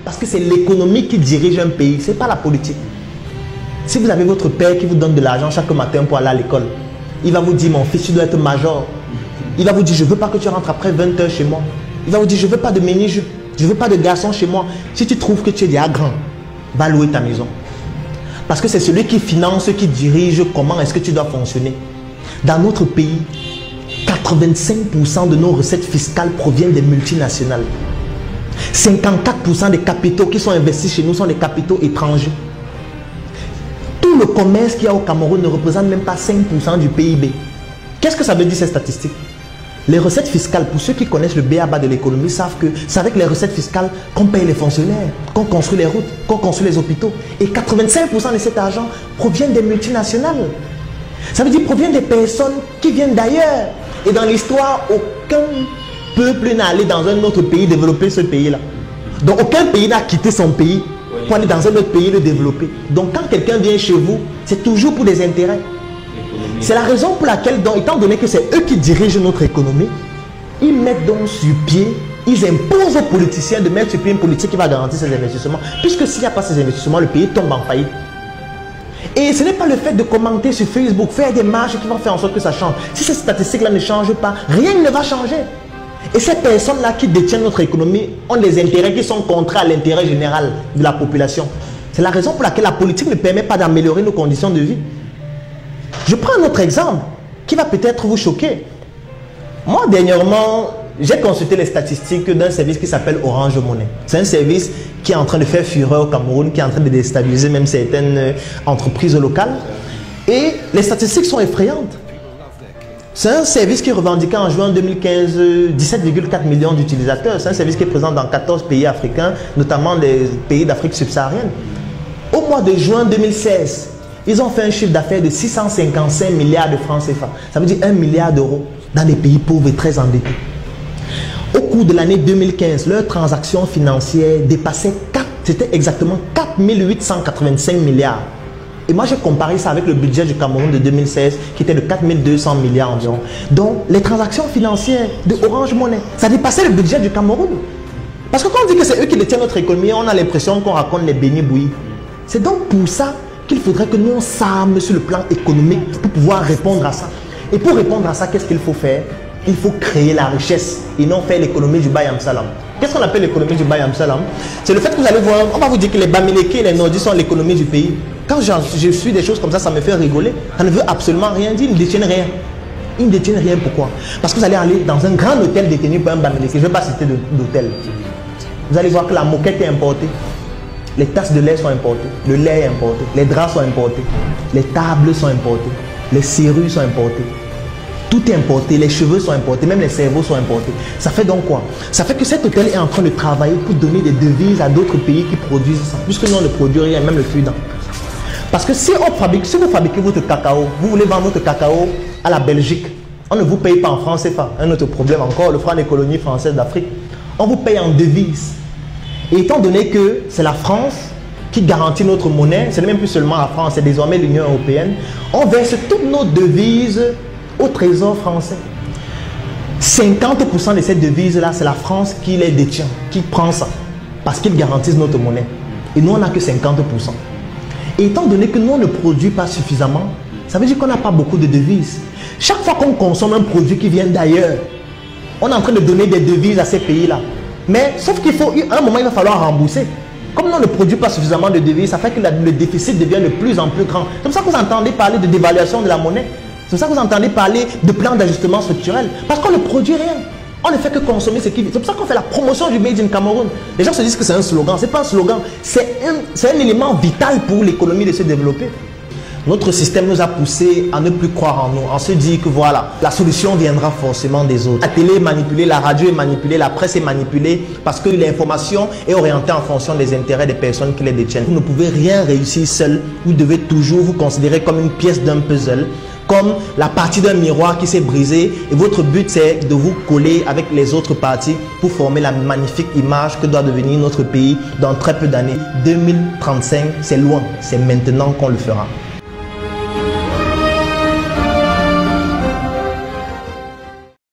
Parce que c'est l'économie qui dirige un pays, ce n'est pas la politique. Si vous avez votre père qui vous donne de l'argent chaque matin pour aller à l'école, il va vous dire, mon fils, tu dois être major. Il va vous dire, je ne veux pas que tu rentres après 20 h chez moi. Il va vous dire, je ne veux pas de mini-jupe, je ne veux pas de garçon chez moi. Si tu trouves que tu es déjà grand, va louer ta maison. Parce que c'est celui qui finance, qui dirige comment est-ce que tu dois fonctionner. Dans notre pays, 85% de nos recettes fiscales proviennent des multinationales. 54% des capitaux qui sont investis chez nous sont des capitaux étrangers. Tout le commerce qu'il y a au Cameroun ne représente même pas 5% du PIB. Qu'est-ce que ça veut dire ces statistiques? Les recettes fiscales, pour ceux qui connaissent le b.a.-ba de l'économie, savent que c'est avec les recettes fiscales qu'on paye les fonctionnaires, qu'on construit les routes, qu'on construit les hôpitaux. Et 85% de cet argent provient des multinationales. Ça veut dire provient des personnes qui viennent d'ailleurs. Et dans l'histoire, aucun peuple n'est allé dans un autre pays développer ce pays-là. Donc aucun pays n'a quitté son pays pour aller dans un autre pays le développer. Donc quand quelqu'un vient chez vous, c'est toujours pour des intérêts. C'est la raison pour laquelle, donc, étant donné que c'est eux qui dirigent notre économie, ils mettent donc sur pied, ils imposent aux politiciens de mettre sur pied une politique qui va garantir ces investissements. Puisque s'il n'y a pas ces investissements, le pays tombe en faillite. Et ce n'est pas le fait de commenter sur Facebook, faire des marches qui vont faire en sorte que ça change. Si ces statistiques-là ne changent pas, rien ne va changer. Et ces personnes-là qui détiennent notre économie ont des intérêts qui sont contraires à l'intérêt général de la population. C'est la raison pour laquelle la politique ne permet pas d'améliorer nos conditions de vie. Je prends un autre exemple qui va peut-être vous choquer. Moi, dernièrement, j'ai consulté les statistiques d'un service qui s'appelle Orange Money. C'est un service qui est en train de faire fureur au Cameroun, qui est en train de déstabiliser même certaines entreprises locales. Et les statistiques sont effrayantes. C'est un service qui revendiquait en juin 2015 17,4 millions d'utilisateurs. C'est un service qui est présent dans 14 pays africains, notamment les pays d'Afrique subsaharienne. Au mois de juin 2016, ils ont fait un chiffre d'affaires de 655 milliards de francs CFA. Ça veut dire 1 milliard d'euros dans des pays pauvres et très endettés. Au cours de l'année 2015, leurs transactions financières dépassaient c'était exactement 4 885 milliards. Et moi, j'ai comparé ça avec le budget du Cameroun de 2016, qui était de 4 200 milliards environ. Donc, les transactions financières de Orange Money, ça dépassait le budget du Cameroun. Parce que quand on dit que c'est eux qui détiennent notre économie, on a l'impression qu'on raconte les bénis bouillis. C'est donc pour ça qu'il faudrait que nous s'armions sur le plan économique pour pouvoir répondre à ça. Et pour répondre à ça, qu'est-ce qu'il faut faire? Il faut créer la richesse et non faire l'économie du Bayam Salam. Qu'est-ce qu'on appelle l'économie du Bayam Salam? C'est le fait que vous allez voir, on va vous dire que les Bamileke et les Nordis sont l'économie du pays. Quand je suis des choses comme ça me fait rigoler. Ça ne veut absolument rien dire, ils ne détiennent rien. Ils ne détiennent rien, pourquoi? Parce que vous allez aller dans un grand hôtel détenu par un Bamileke. Je ne vais pas citer d'hôtel. Vous allez voir que la moquette est importée. Les tasses de lait sont importées, le lait est importé, les draps sont importés, les tables sont importées, les serrures sont importées. Tout est importé, les cheveux sont importés, même les cerveaux sont importés. Ça fait donc quoi? Ça fait que cet hôtel est en train de travailler pour donner des devises à d'autres pays qui produisent ça. Puisque nous on ne produit rien, même le fudant. Parce que si vous fabriquez votre cacao, vous voulez vendre votre cacao à la Belgique, on ne vous paye pas en francs CFA. Un autre problème encore, le franc des colonies françaises d'Afrique. On vous paye en devises. Et étant donné que c'est la France qui garantit notre monnaie, ce n'est même plus seulement la France, c'est désormais l'Union européenne, on verse toutes nos devises au trésor français. 50% de ces devises-là, c'est la France qui les détient, qui prend ça, parce qu'ils garantissent notre monnaie. Et nous, on n'a que 50%. Et étant donné que nous, on ne produit pas suffisamment, ça veut dire qu'on n'a pas beaucoup de devises. Chaque fois qu'on consomme un produit qui vient d'ailleurs, on est en train de donner des devises à ces pays-là. Mais sauf qu'il faut, à un moment, il va falloir rembourser. Comme nous, on ne produit pas suffisamment de devises, ça fait que le déficit devient de plus en plus grand. C'est pour ça que vous entendez parler de dévaluation de la monnaie. C'est pour ça que vous entendez parler de plan d'ajustement structurel. Parce qu'on ne produit rien. On ne fait que consommer ce qui vit. C'est pour ça qu'on fait la promotion du Made in Cameroun. Les gens se disent que c'est un slogan. Ce n'est pas un slogan. C'est un élément vital pour l'économie de se développer. Notre système nous a poussé à ne plus croire en nous. On se dit que voilà, la solution viendra forcément des autres. La télé est manipulée, la radio est manipulée, la presse est manipulée parce que l'information est orientée en fonction des intérêts des personnes qui les détiennent. Vous ne pouvez rien réussir seul. Vous devez toujours vous considérer comme une pièce d'un puzzle, comme la partie d'un miroir qui s'est brisée. Et votre but, c'est de vous coller avec les autres parties pour former la magnifique image que doit devenir notre pays dans très peu d'années. 2035, c'est loin. C'est maintenant qu'on le fera.